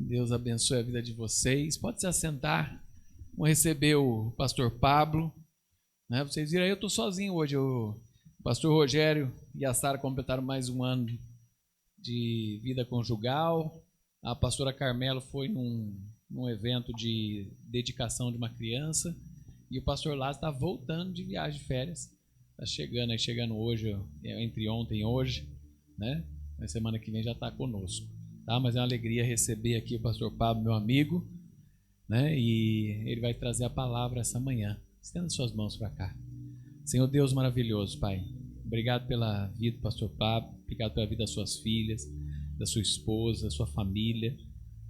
Deus abençoe a vida de vocês. Pode se assentar. Vamos receber o pastor Pablo. Vocês viram aí, eu estou sozinho hoje. O pastor Rogério e a Sara completaram mais um ano de vida conjugal. A pastora Carmelo foi num evento de dedicação de uma criança. E o pastor Lázaro está voltando de viagem de férias. Está chegando hoje, entre ontem e hoje, né? Na semana que vem já está conosco. Tá? Mas é uma alegria receber aqui o pastor Pablo, meu amigo, né? E ele vai trazer a palavra essa manhã. Estenda suas mãos para cá. Senhor Deus maravilhoso, Pai, obrigado pela vida do pastor Pablo, obrigado pela vida das suas filhas, da sua esposa, da sua família,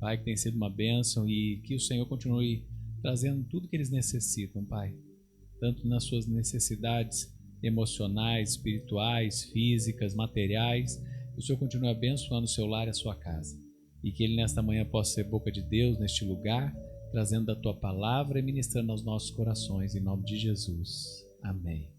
Pai, que tem sido uma bênção, e que o Senhor continue trazendo tudo que eles necessitam, Pai, tanto nas suas necessidades emocionais, espirituais, físicas, materiais. O Senhor continue abençoando o seu lar e a sua casa, e que ele nesta manhã possa ser boca de Deus neste lugar, trazendo da tua palavra e ministrando aos nossos corações, em nome de Jesus. Amém.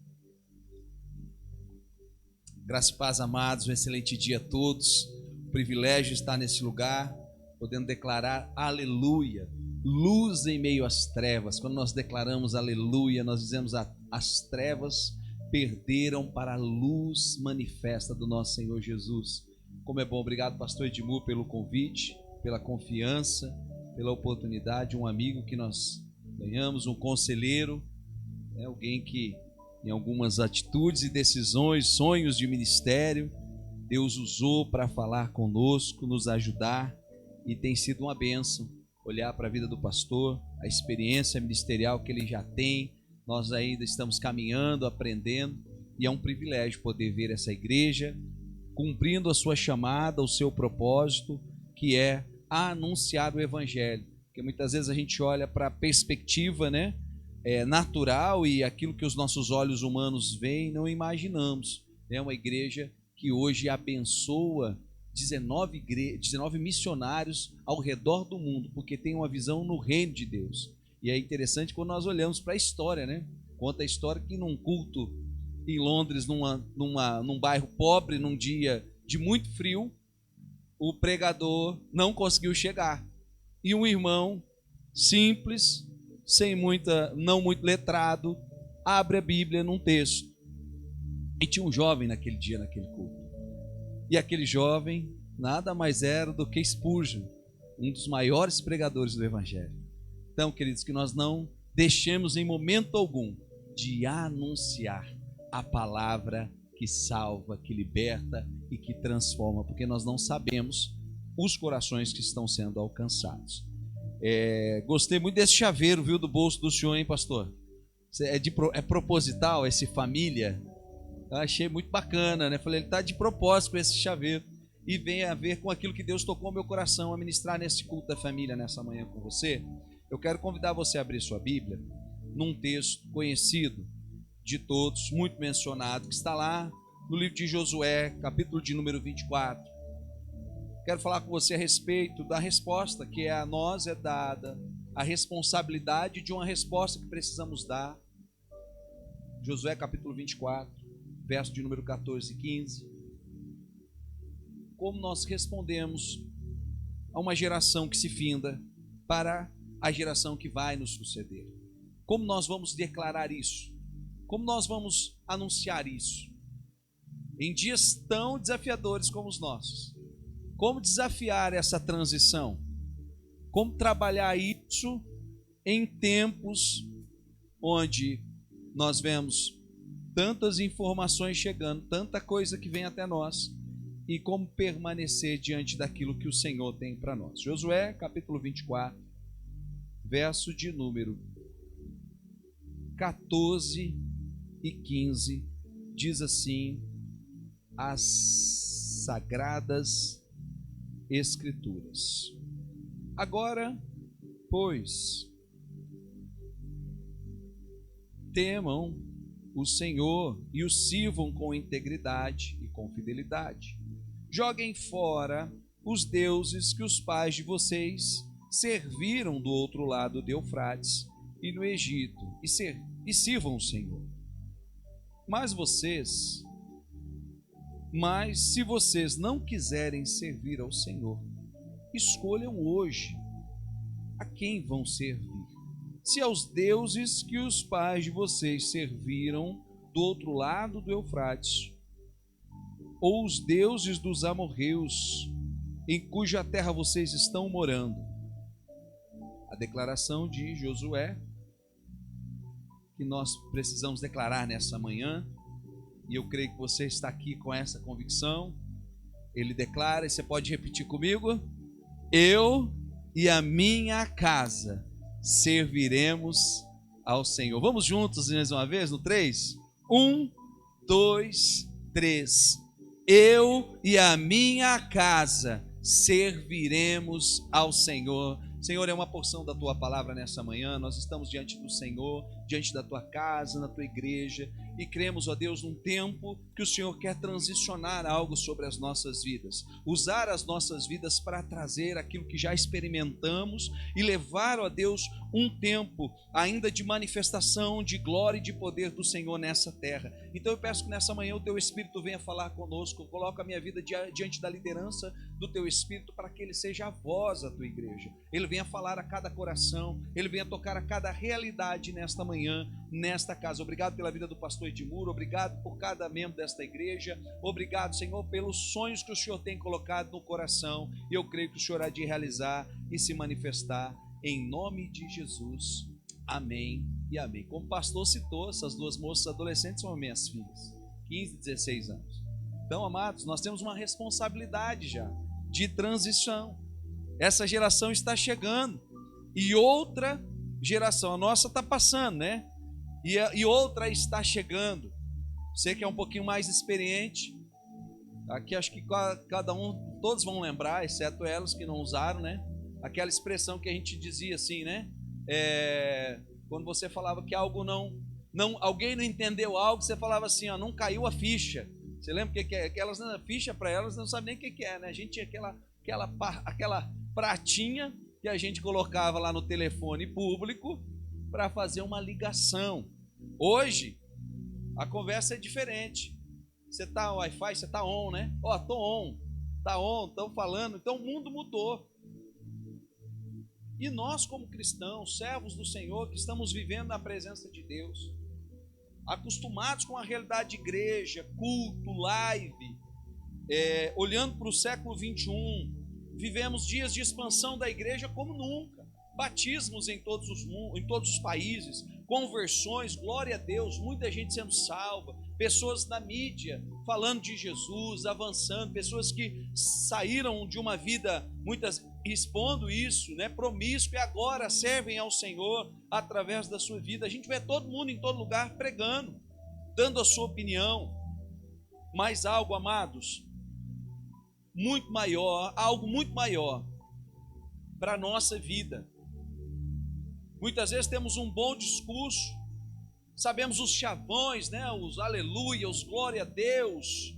Graça e paz, amados, um excelente dia a todos. O privilégio de estar nesse lugar, podendo declarar aleluia, luz em meio às trevas. Quando nós declaramos aleluia, nós dizemos as trevas perderam para a luz manifesta do nosso Senhor Jesus. Como é bom, obrigado pastor Edmur pelo convite, pela confiança, pela oportunidade, um amigo que nós ganhamos, um conselheiro, alguém que em algumas atitudes e decisões, sonhos de ministério, Deus usou para falar conosco, nos ajudar, e tem sido uma bênção olhar para a vida do pastor, a experiência ministerial que ele já tem. Nós ainda estamos caminhando, aprendendo, e é um privilégio poder ver essa igreja cumprindo a sua chamada, o seu propósito, que é anunciar o evangelho. Porque muitas vezes a gente olha para a perspectiva, natural, e aquilo que os nossos olhos humanos veem, não imaginamos. É uma igreja que hoje abençoa 19 missionários ao redor do mundo, porque tem uma visão no reino de Deus. E é interessante quando nós olhamos para a história, Conta a história que num culto em Londres, num bairro pobre, num dia de muito frio, o pregador não conseguiu chegar. E um irmão simples, não muito letrado, abre a Bíblia num texto. E tinha um jovem naquele dia, naquele culto. E aquele jovem nada mais era do que Spurgeon, um dos maiores pregadores do Evangelho. Então, queridos, que nós não deixemos em momento algum de anunciar a palavra que salva, que liberta e que transforma, porque nós não sabemos os corações que estão sendo alcançados. Gostei muito desse chaveiro, viu, do bolso do senhor, hein, pastor? É proposital, esse família? Eu achei muito bacana, Falei, ele está de propósito com esse chaveiro, e vem a ver com aquilo que Deus tocou no meu coração a ministrar nesse culto da família nessa manhã com você. Eu quero convidar você a abrir sua Bíblia num texto conhecido de todos, muito mencionado, que está lá no livro de Josué, capítulo de número 24. Quero falar com você a respeito da resposta que a nós é dada, a responsabilidade de uma resposta que precisamos dar. Josué capítulo 24, verso de número 14 e 15. Como nós respondemos a uma geração que se finda para a geração que vai nos suceder. Como nós vamos declarar isso? Como nós vamos anunciar isso? Em dias tão desafiadores como os nossos. Como desafiar essa transição? Como trabalhar isso em tempos onde nós vemos tantas informações chegando, tanta coisa que vem até nós, e como permanecer diante daquilo que o Senhor tem para nós. Josué, capítulo 24, verso de número 14 e 15, diz assim as Sagradas Escrituras. Agora, pois, temam o Senhor e o sirvam com integridade e com fidelidade. Joguem fora os deuses que os pais de vocês serviram do outro lado do Eufrates e no Egito, e sirvam o Senhor. Mas se vocês não quiserem servir ao Senhor, escolham hoje a quem vão servir. Se aos deuses que os pais de vocês serviram do outro lado do Eufrates, ou os deuses dos amorreus, em cuja terra vocês estão morando. A declaração de Josué, que nós precisamos declarar nessa manhã, e eu creio que você está aqui com essa convicção. Ele declara, e você pode repetir comigo: eu e a minha casa serviremos ao Senhor. Vamos juntos mais uma vez no 3? 1, 2, 3. Eu e a minha casa serviremos ao Senhor. Senhor, é uma porção da tua palavra nessa manhã. Nós estamos diante do Senhor, diante da tua casa, na tua igreja, e cremos, ó Deus, num tempo que o Senhor quer transicionar algo sobre as nossas vidas, usar as nossas vidas para trazer aquilo que já experimentamos e levar, ó Deus, um tempo ainda de manifestação de glória e de poder do Senhor nessa terra. Então eu peço que nessa manhã o teu Espírito venha falar conosco. Eu coloco a minha vida diante da liderança do teu Espírito, para que ele seja a voz da tua igreja, ele venha falar a cada coração, ele venha tocar a cada realidade nesta manhã, nesta casa. Obrigado pela vida do pastor Edmuro, obrigado por cada membro desta igreja, obrigado, Senhor, pelos sonhos que o Senhor tem colocado no coração, e eu creio que o Senhor há de realizar e se manifestar em nome de Jesus, amém e amém. Como o pastor citou, essas duas moças adolescentes são minhas filhas, 15 e 16 anos. Então, amados, nós temos uma responsabilidade já de transição. Essa geração está chegando e outra geração, a nossa está passando, né? E outra está chegando. Você que é um pouquinho mais experiente, aqui acho que cada um, todos vão lembrar, exceto elas que não usaram, né? Aquela expressão que a gente dizia assim, né? Quando você falava que algo alguém não entendeu algo, você falava assim, ó, não caiu a ficha. Você lembra que aquelas ficha para elas não sabem nem o que é, né? A gente tinha aquela pratinha que a gente colocava lá no telefone público para fazer uma ligação. Hoje a conversa é diferente. Você tá no Wi-Fi, você tá on, né? Ó, tô on, tá on, estão falando. Então o mundo mudou. E nós, como cristãos, servos do Senhor, que estamos vivendo na presença de Deus, acostumados com a realidade de igreja, culto, live, olhando para o século 21, vivemos dias de expansão da igreja como nunca, batismos em todos os países, conversões, glória a Deus, muita gente sendo salva, pessoas na mídia falando de Jesus, avançando, pessoas que saíram de uma vida, muitas expondo isso, né, promíscuo, e agora servem ao Senhor através da sua vida. A gente vê todo mundo em todo lugar pregando, dando a sua opinião, mas algo, amados, muito maior, algo muito maior para a nossa vida. Muitas vezes temos um bom discurso, sabemos os chavões, né, os aleluia, os glória a Deus,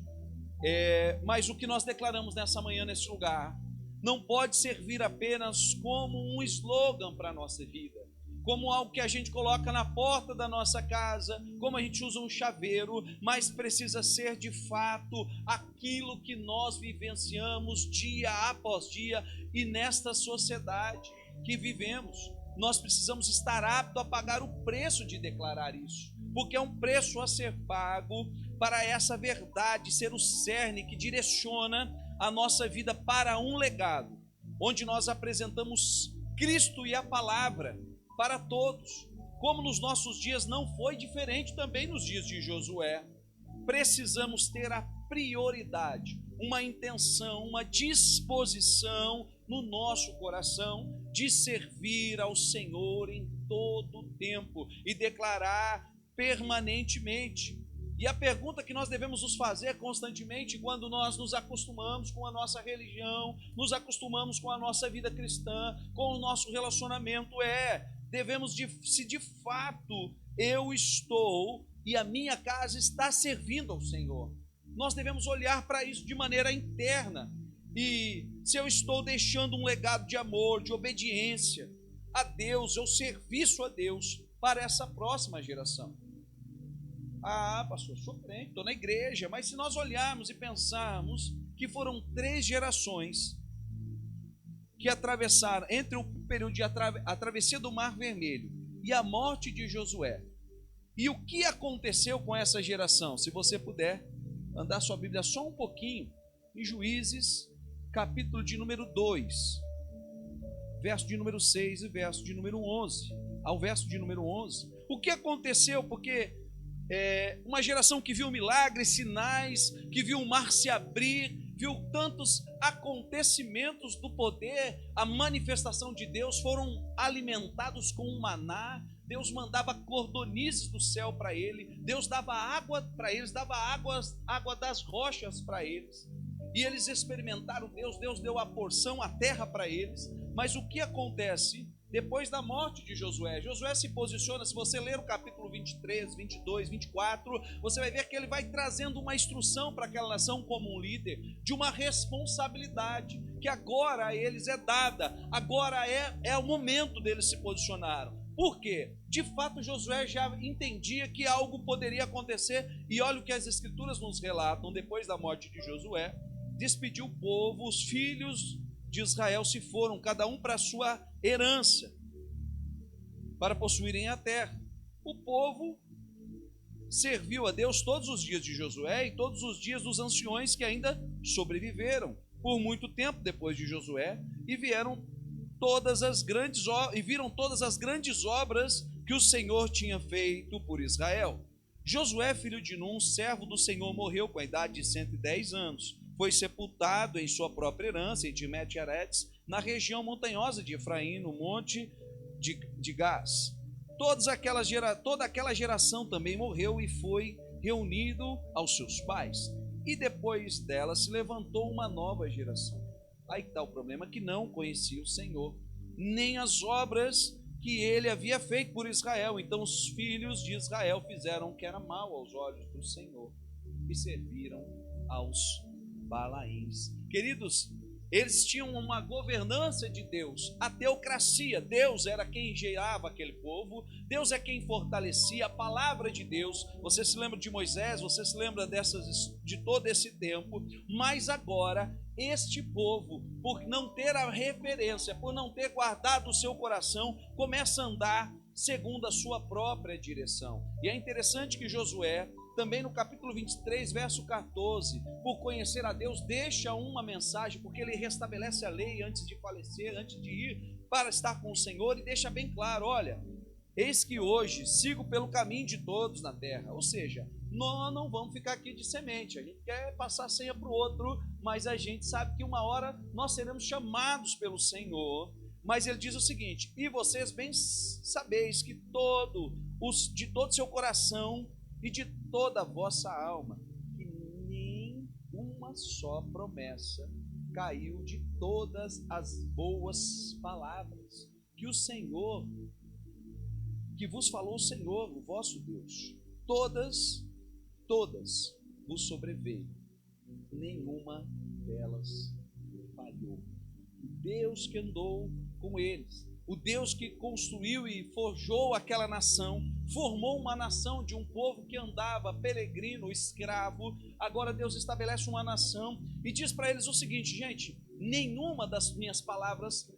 mas o que nós declaramos nessa manhã, nesse lugar, não pode servir apenas como um slogan para a nossa vida, como algo que a gente coloca na porta da nossa casa, como a gente usa um chaveiro, mas precisa ser de fato aquilo que nós vivenciamos dia após dia, e nesta sociedade que vivemos, nós precisamos estar aptos a pagar o preço de declarar isso, porque é um preço a ser pago para essa verdade ser o cerne que direciona a nossa vida para um legado, onde nós apresentamos Cristo e a palavra para todos. Como nos nossos dias não foi diferente também nos dias de Josué, precisamos ter a prioridade, uma intenção, uma disposição no nosso coração de servir ao Senhor em todo o tempo e declarar permanentemente. E a pergunta que nós devemos nos fazer constantemente quando nós nos acostumamos com a nossa religião, nos acostumamos com a nossa vida cristã, com o nosso relacionamento, devemos se de fato eu estou e a minha casa está servindo ao Senhor. Nós devemos olhar para isso de maneira interna. E se eu estou deixando um legado de amor, de obediência a Deus, ou serviço a Deus para essa próxima geração. Ah, pastor, sou crente, estou na igreja, mas se nós olharmos e pensarmos que foram 3 gerações que atravessaram entre o período de a travessia do Mar Vermelho e a morte de Josué. E o que aconteceu com essa geração? Se você puder andar sua Bíblia só um pouquinho, em Juízes, capítulo de número 2, verso de número 6 e verso de número 11, ao verso de número 11. O que aconteceu? Porque uma geração que viu milagres, sinais, que viu o mar se abrir, viu tantos acontecimentos do poder, a manifestação de Deus, foram alimentados com um maná. Deus mandava cordonizes do céu para ele, Deus dava água para eles, dava água das rochas para eles, e eles experimentaram Deus, Deus deu a porção, a terra para eles. Mas o que acontece depois da morte de Josué? Josué se posiciona, se você ler o capítulo 23, 22, 24, você vai ver que ele vai trazendo uma instrução para aquela nação como um líder, de uma responsabilidade que agora a eles é dada, agora é o momento deles se posicionarem. Por quê? De fato, Josué já entendia que algo poderia acontecer, e olha o que as escrituras nos relatam. Depois da morte de Josué, despediu o povo, os filhos de Israel se foram, cada um para a sua herança, para possuírem a terra. O povo serviu a Deus todos os dias de Josué e todos os dias dos anciões que ainda sobreviveram por muito tempo depois de Josué, e viram todas as grandes obras que o Senhor tinha feito por Israel. Josué, filho de Num, servo do Senhor, morreu com a idade de 110 anos. Foi sepultado em sua própria herança, em Timete-Heretes, na região montanhosa de Efraim, no monte de Gás. Toda aquela geração também morreu e foi reunido aos seus pais. E depois dela se levantou uma nova geração. Aí está o problema, que não conhecia o Senhor, nem as obras que ele havia feito por Israel. Então os filhos de Israel fizeram o que era mal aos olhos do Senhor e serviram aos Balaíns. Queridos, eles tinham uma governança de Deus, a teocracia. Deus era quem gerava aquele povo, Deus é quem fortalecia a palavra de Deus. Você se lembra de Moisés, você se lembra de todo esse tempo, mas agora este povo, por não ter a referência, por não ter guardado o seu coração, começa a andar segundo a sua própria direção. E é interessante que Josué, também no capítulo 23, verso 14, por conhecer a Deus, deixa uma mensagem, porque ele restabelece a lei antes de falecer, antes de ir para estar com o Senhor, e deixa bem claro: olha, eis que hoje sigo pelo caminho de todos na terra. Ou seja, nós não vamos ficar aqui de semente, a gente quer passar a senha para o outro, mas a gente sabe que uma hora nós seremos chamados pelo Senhor. Mas ele diz o seguinte: e vocês bem sabeis que de todo o seu coração e de toda a vossa alma, que nem uma só promessa caiu de todas as boas palavras que o Senhor, que vos falou o Senhor, o vosso Deus. Todas vos sobreveio, nenhuma delas falhou. Deus que andou com eles, o Deus que construiu e forjou aquela nação, formou uma nação de um povo que andava peregrino, escravo. Agora Deus estabelece uma nação e diz para eles o seguinte: gente, nenhuma das minhas palavras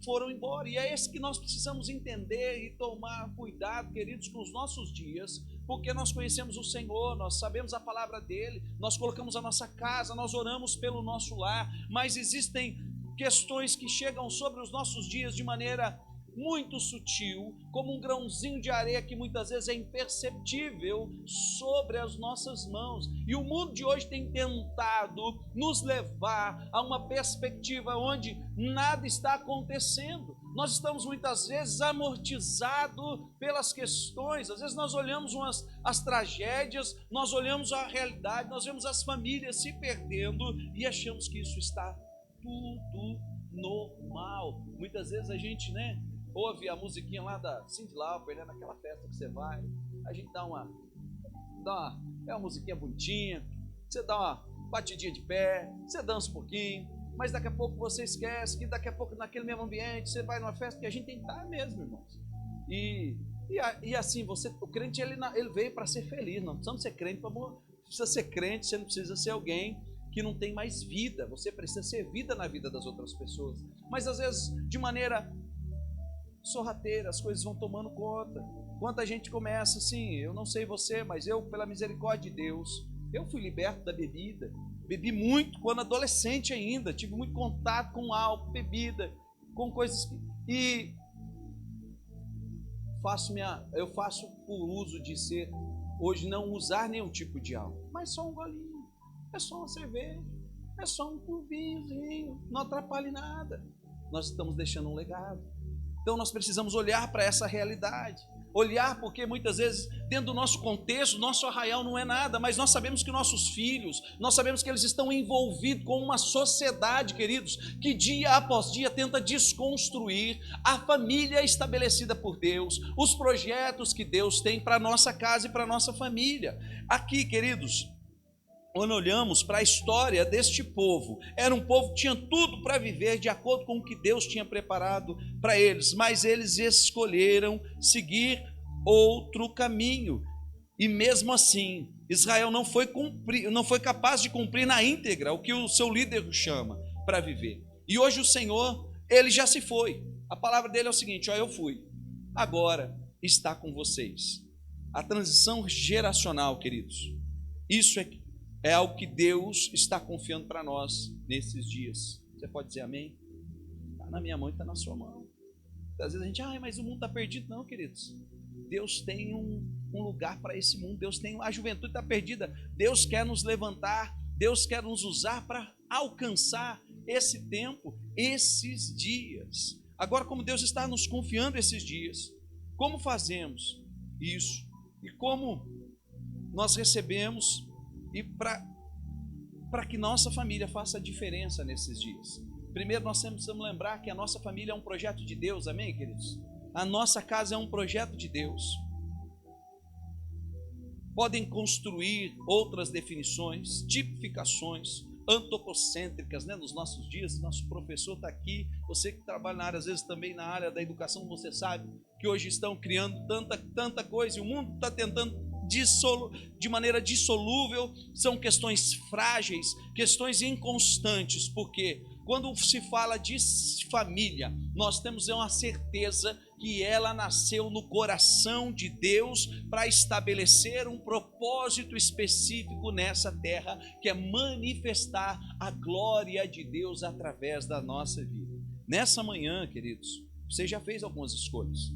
foram embora. E é isso que nós precisamos entender e tomar cuidado, queridos, com os nossos dias, porque nós conhecemos o Senhor, nós sabemos a palavra dele, nós colocamos a nossa casa, nós oramos pelo nosso lar, mas existem questões que chegam sobre os nossos dias de maneira muito sutil, como um grãozinho de areia que muitas vezes é imperceptível sobre as nossas mãos. E o mundo de hoje tem tentado nos levar a uma perspectiva onde nada está acontecendo. Nós estamos muitas vezes amortizados pelas questões. Às vezes nós olhamos as tragédias, nós olhamos a realidade, nós vemos as famílias se perdendo e achamos que isso está tudo normal. Muitas vezes a gente, ouve a musiquinha lá da Cyndi Lauper, naquela festa que você vai, a gente dá uma musiquinha bonitinha, você dá uma batidinha de pé, você dança um pouquinho, mas daqui a pouco você esquece que daqui a pouco naquele mesmo ambiente você vai numa festa que a gente tem que estar mesmo, irmãos. E assim, o crente ele veio para ser feliz, não precisamos ser crente, precisa ser crente, você não precisa ser alguém que não tem mais vida. Você precisa ser vida na vida das outras pessoas. Mas às vezes, de maneira sorrateira, as coisas vão tomando conta. Quanta gente começa assim, eu não sei você, mas eu, pela misericórdia de Deus, eu fui liberto da bebida. Bebi muito quando adolescente ainda, tive muito contato com álcool, bebida, com coisas e eu faço por uso de ser hoje não usar nenhum tipo de álcool, mas só um golinho, é só uma cerveja, é só um vinhozinho, não atrapalha em nada. Nós estamos deixando um legado. Então nós precisamos olhar para essa realidade. Olhar porque muitas vezes dentro do nosso contexto, nosso arraial não é nada, mas nós sabemos que nossos filhos, nós sabemos que eles estão envolvidos com uma sociedade, queridos, que dia após dia tenta desconstruir a família estabelecida por Deus, os projetos que Deus tem para a nossa casa e para a nossa família. Aqui, queridos, quando olhamos para a história deste povo, era um povo que tinha tudo para viver de acordo com o que Deus tinha preparado para eles, mas eles escolheram seguir outro caminho, e mesmo assim, Israel não foi capaz de cumprir na íntegra o que o seu líder chama para viver. E hoje o Senhor, ele já se foi. A palavra dele é o seguinte: ó, eu fui, agora está com vocês. A transição geracional, queridos, isso é algo que Deus está confiando para nós nesses dias. Você pode dizer amém? Está na minha mão e está na sua mão. Às vezes a gente, mas o mundo está perdido. Não, queridos. Deus tem um lugar para esse mundo. Deus tem, a juventude está perdida. Deus quer nos levantar. Deus quer nos usar para alcançar esse tempo, esses dias. Agora, como Deus está nos confiando esses dias, como fazemos isso? E como nós recebemos e para que nossa família faça a diferença nesses dias? Primeiro, nós precisamos lembrar que a nossa família é um projeto de Deus, amém, queridos? A nossa casa é um projeto de Deus. Podem construir outras definições, tipificações antropocêntricas, né, nos nossos dias. Nosso professor está aqui, você que trabalha na área, às vezes também na área da educação, você sabe que hoje estão criando tanta coisa, e o mundo está tentando de maneira dissolúvel. São questões frágeis, questões inconstantes, porque quando se fala de família, nós temos uma certeza que ela nasceu no coração de Deus para estabelecer um propósito específico nessa terra, que é manifestar a glória de Deus através da nossa vida. Nessa manhã, queridos, você já fez algumas escolhas.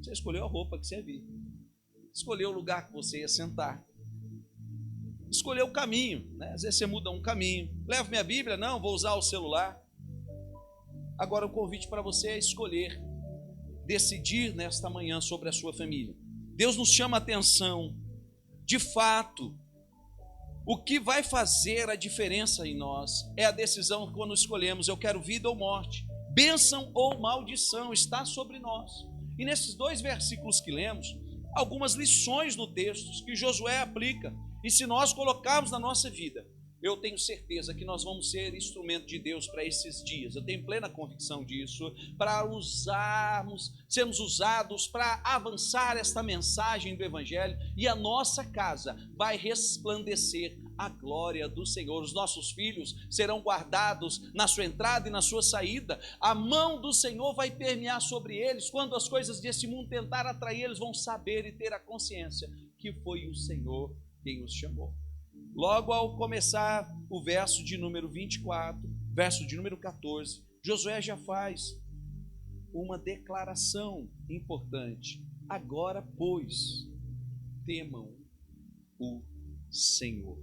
Você escolheu a roupa que você ia vir, escolheu o lugar que você ia sentar, escolheu o caminho, né? Às vezes você muda um caminho. Levo minha Bíblia? Não, vou usar o celular. Agora o convite para você é escolher, decidir nesta manhã sobre a sua família. Deus nos chama a atenção. De fato, o que vai fazer a diferença em nós é a decisão quando escolhemos: eu quero vida ou morte, bênção ou maldição, está sobre nós. E nesses 2 versículos que lemos, algumas lições no texto que Josué aplica. E se nós colocarmos na nossa vida, eu tenho certeza que nós vamos ser instrumento de Deus para esses dias. Eu tenho plena convicção disso, para sermos usados para avançar esta mensagem do Evangelho, e a nossa casa vai resplandecer a glória do Senhor. Os nossos filhos serão guardados na sua entrada e na sua saída. A mão do Senhor vai permear sobre eles. Quando as coisas desse mundo tentar atrair, eles vão saber e ter a consciência que foi o Senhor quem os chamou. Logo ao começar o verso de número 24, verso de número 14, Josué já faz uma declaração importante. Agora, pois, temam o Senhor.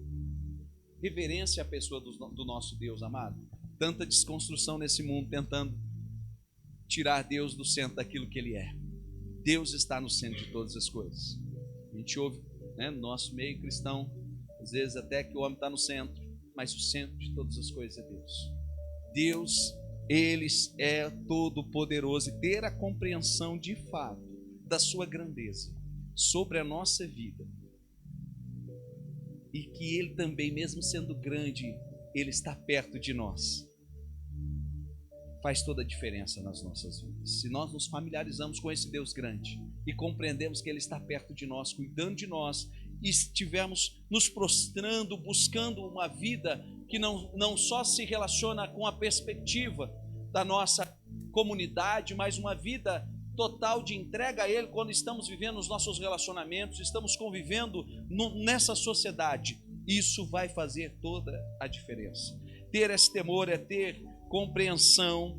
Reverência à pessoa do nosso Deus amado. Tanta desconstrução nesse mundo tentando tirar Deus do centro daquilo que Ele é. Deus está no centro de todas as coisas. A gente ouve, né, no nosso meio cristão, às vezes até que o homem está no centro, mas o centro de todas as coisas é Deus. Deus, Ele é todo poderoso, e ter a compreensão de fato da sua grandeza sobre a nossa vida, e que Ele também, mesmo sendo grande, Ele está perto de nós, faz toda a diferença nas nossas vidas. Se nós nos familiarizamos com esse Deus grande e compreendemos que Ele está perto de nós, cuidando de nós, e estivermos nos prostrando, buscando uma vida que não só se relaciona com a perspectiva da nossa comunidade, mas uma vida total de entrega a Ele quando estamos vivendo os nossos relacionamentos, estamos convivendo nessa sociedade. Isso vai fazer toda a diferença. Ter esse temor é ter compreensão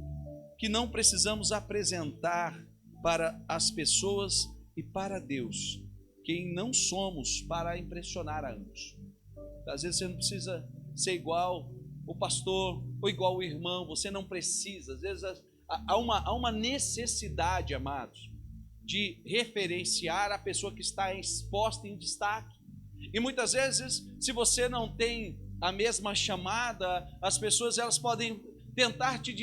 que não precisamos apresentar para as pessoas e para Deus quem não somos para impressionar a ambos. Às vezes você não precisa ser igual o pastor ou igual o irmão, você não precisa. Às vezes há uma necessidade, amados, de referenciar a pessoa que está exposta em destaque. E muitas vezes, se você não tem a mesma chamada, as pessoas elas podem tentar te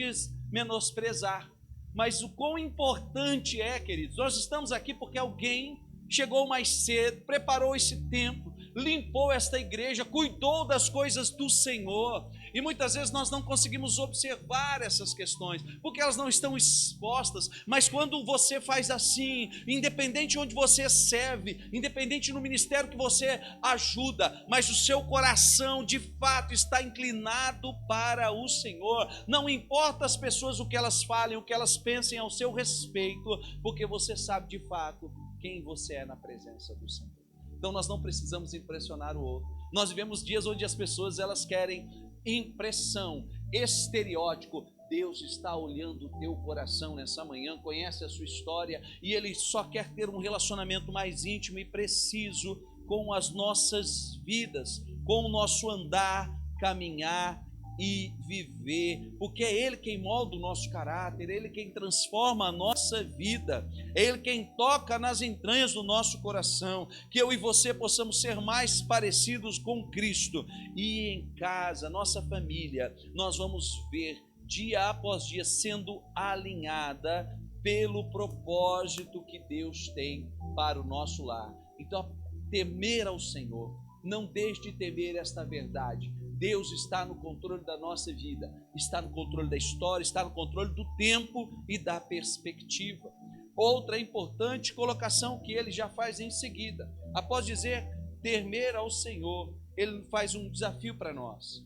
menosprezar. Mas o quão importante é, queridos, nós estamos aqui porque alguém chegou mais cedo, preparou esse tempo, limpou esta igreja, cuidou das coisas do Senhor. E muitas vezes nós não conseguimos observar essas questões, porque elas não estão expostas. Mas quando você faz assim, independente onde você serve, independente no ministério que você ajuda, mas o seu coração de fato está inclinado para o Senhor, não importa as pessoas o que elas falem, o que elas pensem ao seu respeito, porque você sabe de fato quem você é na presença do Senhor. Então nós não precisamos impressionar o outro. Nós vivemos dias onde as pessoas elas querem impressão, estereótipo. Deus está olhando o teu coração nessa manhã, conhece a sua história e Ele só quer ter um relacionamento mais íntimo e preciso com as nossas vidas, com o nosso andar, caminhar e viver, porque é Ele quem molda o nosso caráter, é Ele quem transforma a nossa vida, é Ele quem toca nas entranhas do nosso coração, que eu e você possamos ser mais parecidos com Cristo. E em casa, nossa família, nós vamos ver dia após dia sendo alinhada pelo propósito que Deus tem para o nosso lar. Então, temer ao Senhor, não deixe de temer esta verdade. Deus está no controle da nossa vida, está no controle da história, está no controle do tempo e da perspectiva. Outra importante colocação que ele já faz em seguida, após dizer temer ao Senhor, ele faz um desafio para nós,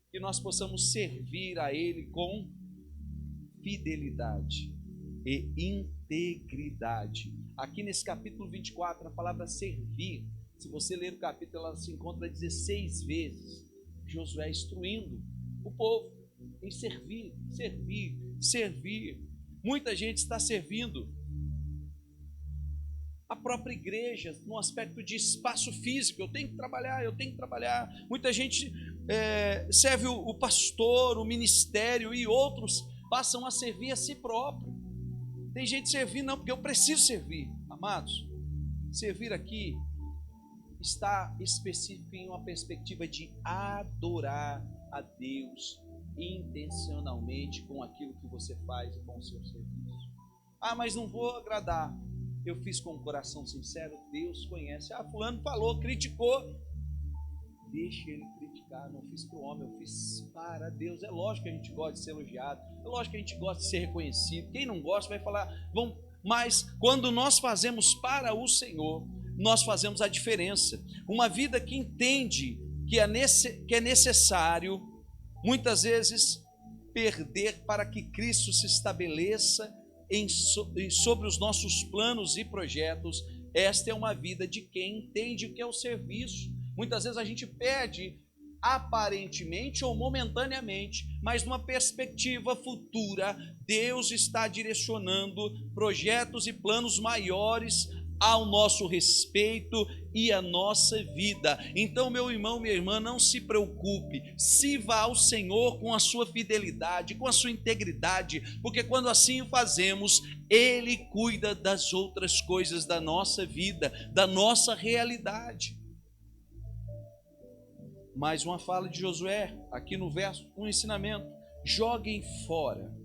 que nós possamos servir a Ele com fidelidade e integridade. Aqui nesse capítulo 24, a palavra servir, se você ler o capítulo, ela se encontra 16 vezes. Josué instruindo o povo em servir, servir, servir. Muita gente está servindo a própria igreja no aspecto de espaço físico. Eu tenho que trabalhar. Muita gente serve o pastor, o ministério, e outros passam a servir a si próprio. Tem gente servindo não porque eu preciso servir. Amados, servir aqui está específico em uma perspectiva de adorar a Deus intencionalmente com aquilo que você faz e com o seu serviço. Ah, mas não vou agradar. Eu fiz com o coração sincero, Deus conhece. Ah, fulano falou, criticou. Deixa ele criticar, não fiz para o homem, eu fiz para Deus. É lógico que a gente gosta de ser elogiado, é lógico que a gente gosta de ser reconhecido. Quem não gosta vai falar, mas quando nós fazemos para o Senhor, nós fazemos a diferença. Uma vida que entende que é necessário, muitas vezes, perder para que Cristo se estabeleça sobre os nossos planos e projetos. Esta é uma vida de quem entende o que é o serviço. Muitas vezes a gente perde aparentemente ou momentaneamente, mas numa perspectiva futura, Deus está direcionando projetos e planos maiores ao nosso respeito e à nossa vida. Então, meu irmão, minha irmã, não se preocupe, sirva ao Senhor com a sua fidelidade, com a sua integridade, porque quando assim o fazemos, Ele cuida das outras coisas da nossa vida, da nossa realidade. Mais uma fala de Josué, aqui no verso, um ensinamento: joguem fora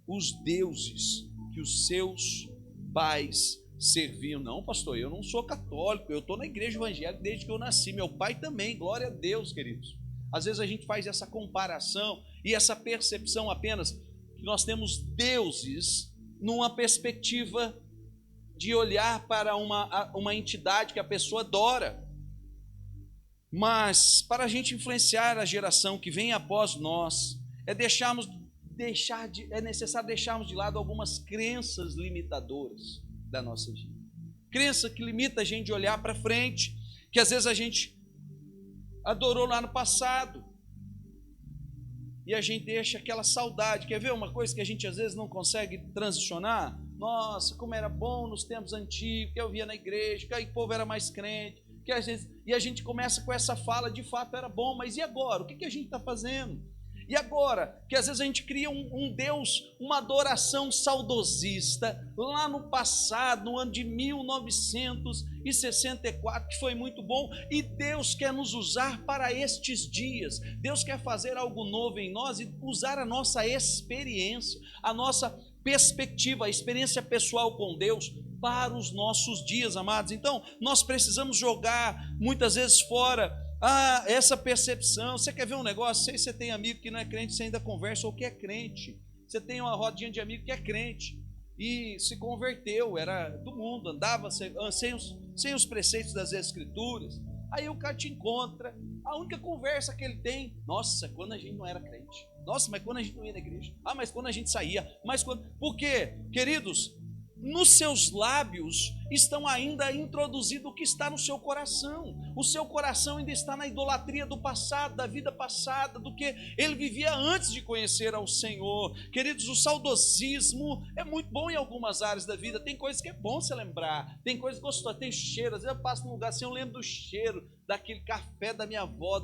os deuses que os seus pais serviam. Não, pastor, eu não sou católico, eu estou na igreja evangélica desde que eu nasci, meu pai também, glória a Deus, queridos. Às vezes a gente faz essa comparação e essa percepção apenas que nós temos deuses numa perspectiva de olhar para uma entidade que a pessoa adora. Mas para a gente influenciar a geração que vem após nós, é necessário deixarmos de lado algumas crenças limitadoras da nossa vida. Crença que limita a gente de olhar para frente, que às vezes a gente adorou lá no passado e a gente deixa aquela saudade. Quer ver uma coisa que a gente às vezes não consegue transicionar? Nossa, como era bom nos tempos antigos, que eu via na igreja, que o povo era mais crente, que às vezes, e a gente começa com essa fala, de fato era bom, mas e agora? O que a gente está fazendo? E agora, que às vezes a gente cria um Deus, uma adoração saudosista, lá no passado, no ano de 1964, que foi muito bom, e Deus quer nos usar para estes dias. Deus quer fazer algo novo em nós e usar a nossa experiência, a nossa perspectiva, a experiência pessoal com Deus para os nossos dias, amados. Então, nós precisamos jogar muitas vezes fora essa percepção. Você quer ver um negócio? Sei se você tem amigo que não é crente, você ainda conversa, ou que é crente. Você tem uma rodinha de amigo que é crente e se converteu, era do mundo, andava sem os preceitos das Escrituras. Aí o cara te encontra, a única conversa que ele tem, nossa, quando a gente não era crente. Nossa, mas quando a gente não ia na igreja. Mas quando a gente saía. Por quê? Queridos, nos seus lábios estão ainda introduzido o que está no seu coração. O seu coração ainda está na idolatria do passado, da vida passada, do que ele vivia antes de conhecer ao Senhor. Queridos, o saudosismo é muito bom em algumas áreas da vida. Tem coisas que é bom se lembrar, tem coisas gostosas, tem cheiro. Às vezes eu passo num lugar assim, eu lembro do cheiro daquele café da minha avó,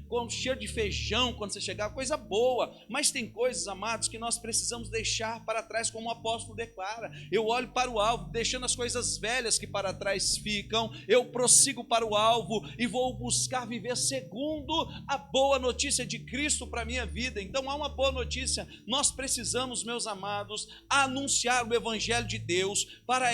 com cheiro de feijão quando você chegava, coisa boa. Mas tem coisas, amados, que nós precisamos deixar para trás, como o apóstolo declara. Eu olho para o alvo, deixando as coisas velhas que para trás ficam, eu prossigo para o alvo e vou buscar viver segundo a boa notícia de Cristo para a minha vida. Então há uma boa notícia, nós precisamos, meus amados, anunciar o evangelho de Deus, para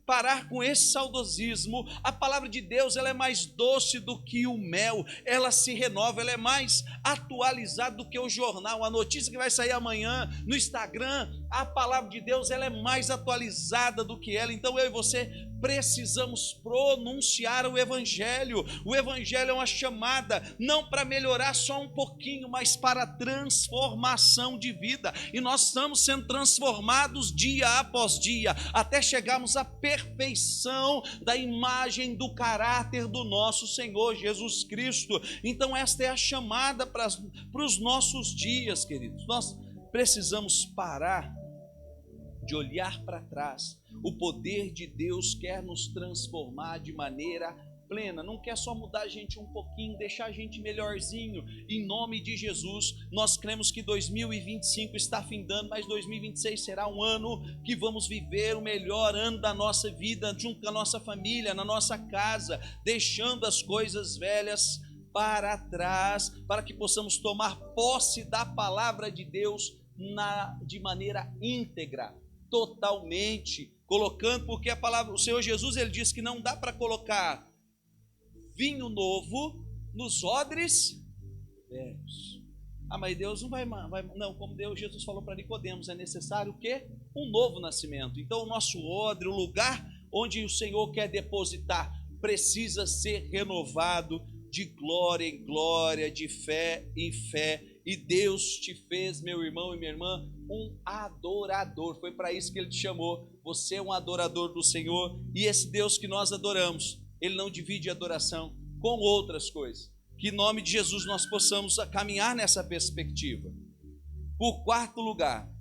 parar com esse saudosismo. A palavra de Deus, ela é mais doce do que o mel, ela se renova, ela é mais atualizada do que o jornal, a notícia que vai sair amanhã no Instagram, a palavra de Deus, ela é mais atualizada do que ela. Então eu e você precisamos pronunciar o evangelho. O evangelho é uma chamada, não para melhorar só um pouquinho, mas para transformação de vida, e nós estamos sendo transformados dia após dia, até chegarmos à perfeição da imagem do caráter do nosso Senhor Jesus Cristo. Então esta é a chamada para os nossos dias, queridos. Nós precisamos parar de olhar para trás. O poder de Deus quer nos transformar de maneira plena, não quer só mudar a gente um pouquinho, deixar a gente melhorzinho. Em nome de Jesus, nós cremos que 2025 está findando, mas 2026 será um ano que vamos viver o melhor ano da nossa vida, junto com a nossa família, na nossa casa, deixando as coisas velhas para trás, para que possamos tomar posse da palavra de Deus de maneira íntegra, totalmente, colocando, porque a palavra, o Senhor Jesus, ele disse que não dá para colocar vinho novo nos odres velhos. Mas Deus não vai não, como Jesus falou para Nicodemos, é necessário o quê? Um novo nascimento. Então o nosso odre, o lugar onde o Senhor quer depositar, precisa ser renovado de glória em glória, de fé em fé. E Deus te fez, meu irmão e minha irmã, um adorador. Foi para isso que Ele te chamou. Você é um adorador do Senhor. E esse Deus que nós adoramos, Ele não divide a adoração com outras coisas. Que em nome de Jesus nós possamos caminhar nessa perspectiva. Por quarto lugar,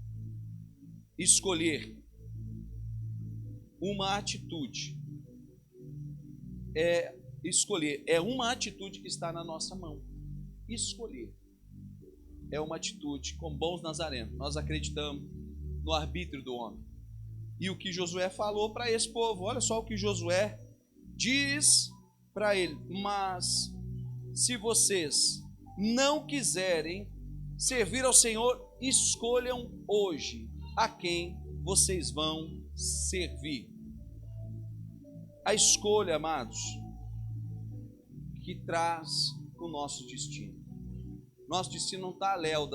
escolher uma atitude. Escolher é uma atitude que está na nossa mão. Escolher é uma atitude, como bons nazarenos, nós acreditamos no arbítrio do homem. E o que Josué falou para esse povo, olha só o que Josué diz para ele: mas se vocês não quiserem servir ao Senhor, escolham hoje a quem vocês vão servir. A escolha, amados, que traz o nosso destino. Nosso destino não está léu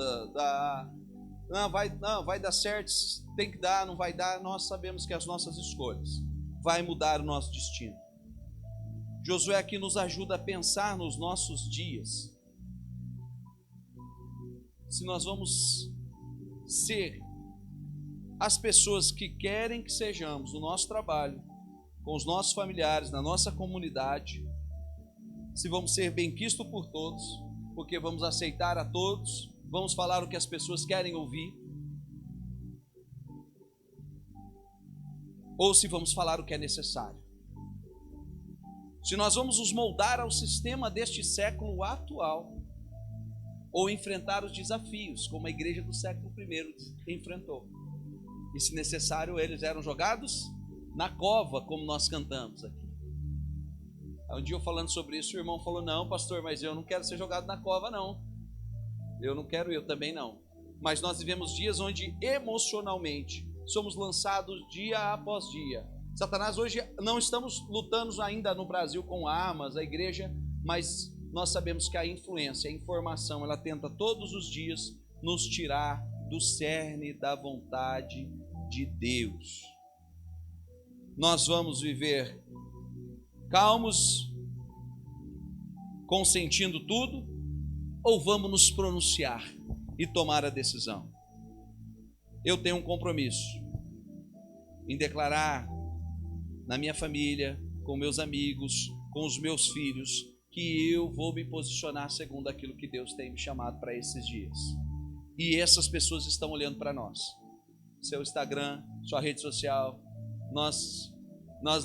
não vai dar certo, tem que dar, não vai dar. Nós sabemos que as nossas escolhas vai mudar o nosso destino. Josué aqui nos ajuda a pensar nos nossos dias. Se nós vamos ser as pessoas que querem que sejamos no nosso trabalho, com os nossos familiares, na nossa comunidade, se vamos ser benquistos por todos, porque vamos aceitar a todos, vamos falar o que as pessoas querem ouvir, ou se vamos falar o que é necessário. Se nós vamos nos moldar ao sistema deste século atual, ou enfrentar os desafios, como a igreja do século I enfrentou. E se necessário, eles eram jogados na cova, como nós cantamos aqui. Um dia eu falando sobre isso, o irmão falou: não, pastor, mas eu não quero ser jogado na cova, não. Eu não quero, eu também não. Mas nós vivemos dias onde emocionalmente somos lançados dia após dia. Satanás, hoje não estamos lutando ainda no Brasil com armas, a igreja, mas nós sabemos que a influência, a informação, ela tenta todos os dias nos tirar do cerne da vontade de Deus. Nós vamos viver calmos, consentindo tudo, ou vamos nos pronunciar e tomar a decisão? Eu tenho um compromisso em declarar na minha família, com meus amigos, com os meus filhos, que eu vou me posicionar segundo aquilo que Deus tem me chamado para esses dias. E essas pessoas estão olhando para nós. Seu Instagram, sua rede social, nós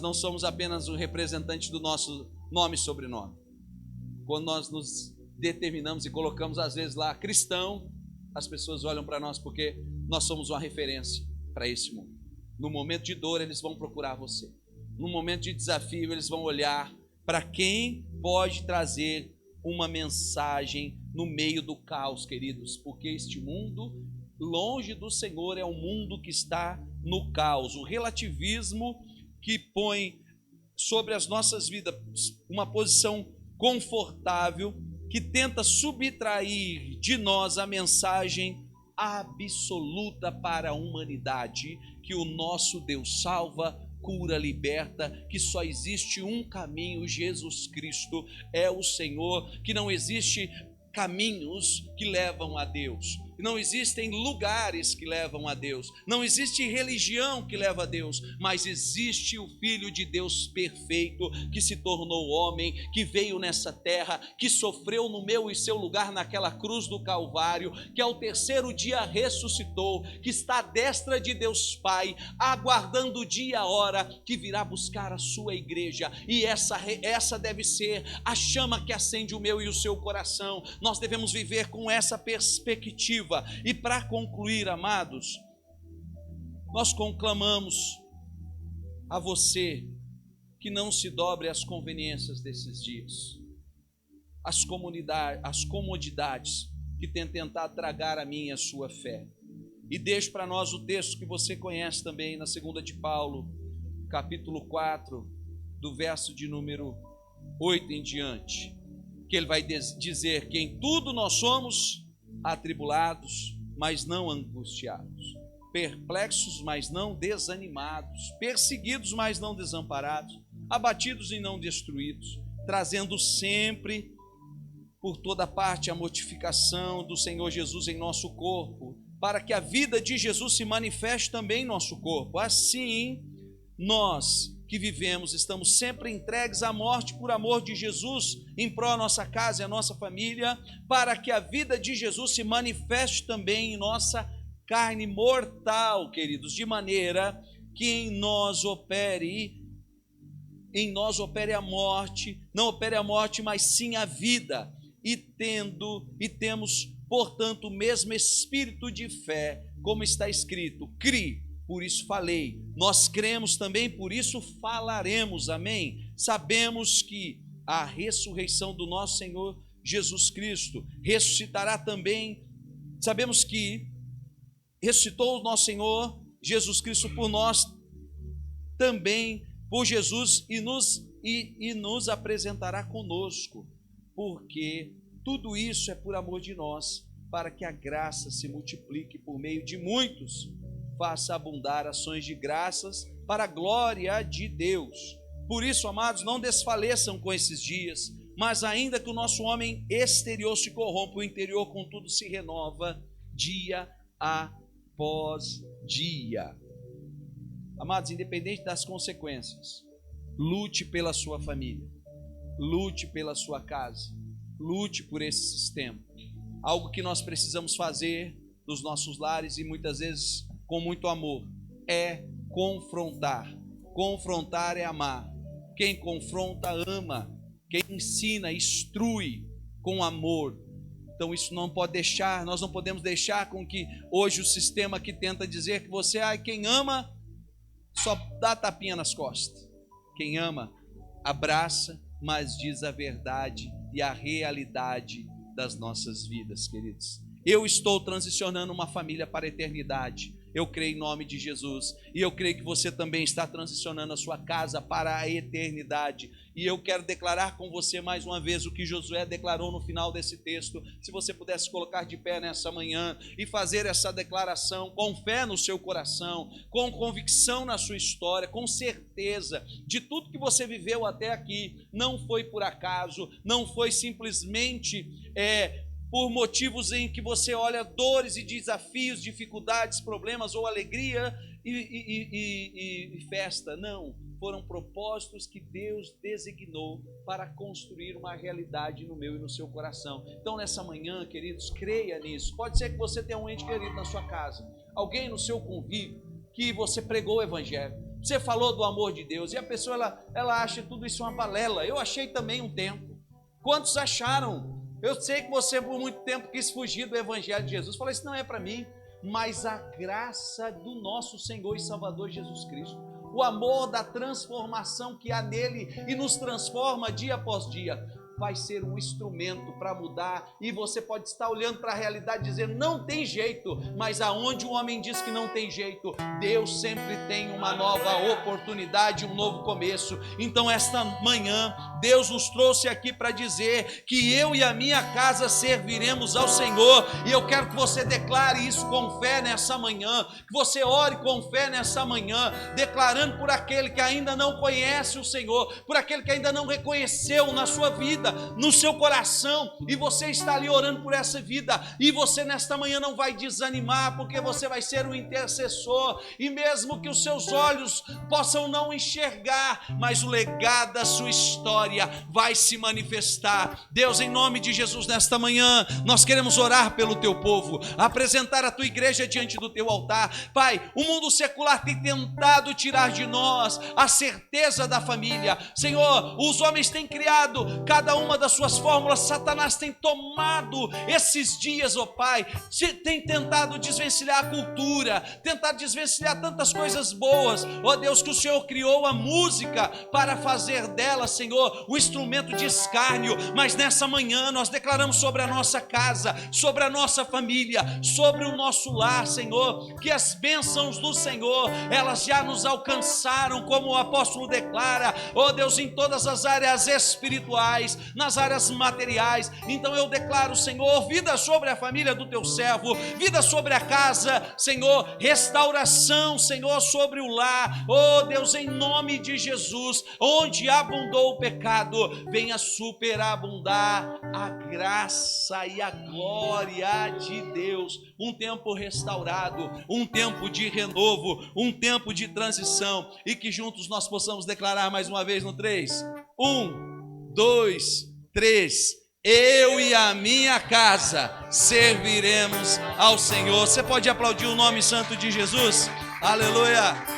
não somos apenas o representante do nosso nome e sobrenome. Quando nós nos determinamos e colocamos às vezes lá cristão, as pessoas olham para nós porque nós somos uma referência para esse mundo. No momento de dor, eles vão procurar você. No momento de desafio, eles vão olhar para quem pode trazer uma mensagem no meio do caos, queridos, porque este mundo, longe do Senhor, é um mundo que está no caos. O relativismo que põe sobre as nossas vidas uma posição confortável, que tenta subtrair de nós a mensagem absoluta para a humanidade, que o nosso Deus salva, cura, liberta, que só existe um caminho, Jesus Cristo é o Senhor, que não existe caminhos que levam a Deus, não existem lugares que levam a Deus, não existe religião que leva a Deus, mas existe o Filho de Deus perfeito, que se tornou homem, que veio nessa terra, que sofreu no meu e seu lugar naquela cruz do Calvário, que ao terceiro dia ressuscitou, que está à destra de Deus Pai, aguardando o dia e a hora que virá buscar a sua igreja, e essa deve ser a chama que acende o meu e o seu coração. Nós devemos viver com essa perspectiva. E para concluir, amados, nós conclamamos a você que não se dobre às conveniências desses dias, às comodidades que têm tentado tragar a minha e a sua fé. E deixo para nós o texto que você conhece também, na 2 de Paulo, capítulo 4, do verso de número 8 em diante, que ele vai dizer que em tudo nós somos atribulados, mas não angustiados, perplexos, mas não desanimados, perseguidos, mas não desamparados, abatidos e não destruídos, trazendo sempre por toda parte a mortificação do Senhor Jesus em nosso corpo, para que a vida de Jesus se manifeste também em nosso corpo. Assim, nós que vivemos, estamos sempre entregues à morte por amor de Jesus, em prol da nossa casa e a nossa família, para que a vida de Jesus se manifeste também em nossa carne mortal, queridos, de maneira que em nós opere a morte, não opere a morte, mas sim a vida, e temos, portanto, o mesmo espírito de fé, como está escrito: crie, por isso falei. Nós cremos também, por isso falaremos. Amém? Sabemos que a ressurreição do nosso Senhor Jesus Cristo ressuscitará também. Sabemos que ressuscitou o nosso Senhor Jesus Cristo por nós também, por Jesus, e nos apresentará conosco, porque tudo isso é por amor de nós, para que a graça se multiplique por meio de muitos, faça abundar ações de graças para a glória de Deus. Por isso, amados, não desfaleçam com esses dias, mas ainda que o nosso homem exterior se corrompa, o interior contudo se renova dia após dia. Amados, independente das consequências, lute pela sua família, lute pela sua casa, lute por esse sistema. Algo que nós precisamos fazer nos nossos lares e muitas vezes com muito amor é confrontar. Confrontar é amar. Quem confronta ama. Quem ensina, instrui com amor. Então isso não pode deixar, nós não podemos deixar com que hoje o sistema que tenta dizer que você, quem ama só dá tapinha nas costas. Quem ama abraça, mas diz a verdade e a realidade das nossas vidas, queridos. Eu estou transicionando uma família para a eternidade. Eu creio em nome de Jesus. E eu creio que você também está transicionando a sua casa para a eternidade. E eu quero declarar com você mais uma vez o que Josué declarou no final desse texto. Se você pudesse colocar de pé nessa manhã e fazer essa declaração com fé no seu coração, com convicção na sua história, com certeza de tudo que você viveu até aqui, não foi por acaso, não foi simplesmente por motivos em que você olha dores e desafios, dificuldades, problemas ou alegria e festa. Não, foram propósitos que Deus designou para construir uma realidade no meu e no seu coração. Então nessa manhã, queridos, creia nisso. Pode ser que você tenha um ente querido na sua casa, alguém no seu convívio que você pregou o evangelho, você falou do amor de Deus e a pessoa ela acha tudo isso uma balela. Eu achei também um tempo. Quantos acharam? Eu sei que você por muito tempo quis fugir do evangelho de Jesus. Falei, isso não é para mim. Mas a graça do nosso Senhor e Salvador Jesus Cristo, o amor da transformação que há nele e nos transforma dia após dia, vai ser um instrumento para mudar. E você pode estar olhando para a realidade e dizer, não tem jeito. Mas aonde o homem diz que não tem jeito, Deus sempre tem uma nova oportunidade, um novo começo. Então esta manhã, Deus nos trouxe aqui para dizer que eu e a minha casa serviremos ao Senhor. E eu quero que você declare isso com fé nessa manhã, que você ore com fé nessa manhã, declarando por aquele que ainda não conhece o Senhor, por aquele que ainda não reconheceu na sua vida, no seu coração, e você está ali orando por essa vida, e você nesta manhã não vai desanimar, porque você vai ser um intercessor, e mesmo que os seus olhos possam não enxergar, mas o legado da sua história vai se manifestar. Deus, em nome de Jesus, nesta manhã, nós queremos orar pelo teu povo, apresentar a tua igreja diante do teu altar. Pai, o mundo secular tem tentado tirar de nós a certeza da família. Senhor, os homens têm criado cada uma das suas fórmulas. Satanás tem tomado esses dias, ó Pai, tem tentado desvencilhar a cultura, tentado desvencilhar tantas coisas boas, ó Deus, que o Senhor criou a música para fazer dela, Senhor, o instrumento de escárnio. Mas nessa manhã nós declaramos sobre a nossa casa, sobre a nossa família, sobre o nosso lar, Senhor, que as bênçãos do Senhor, elas já nos alcançaram, como o apóstolo declara, ó Deus, em todas as áreas espirituais, nas áreas materiais. Então eu declaro, Senhor, vida sobre a família do teu servo, vida sobre a casa, Senhor, restauração, Senhor, sobre o lar. Oh Deus, em nome de Jesus, onde abundou o pecado, venha superabundar a graça e a glória de Deus. Um tempo restaurado, um tempo de renovo, um tempo de transição, e que juntos nós possamos declarar mais uma vez no 3, 1, 2, 3, eu e a minha casa serviremos ao Senhor. Você pode aplaudir o nome santo de Jesus? Aleluia!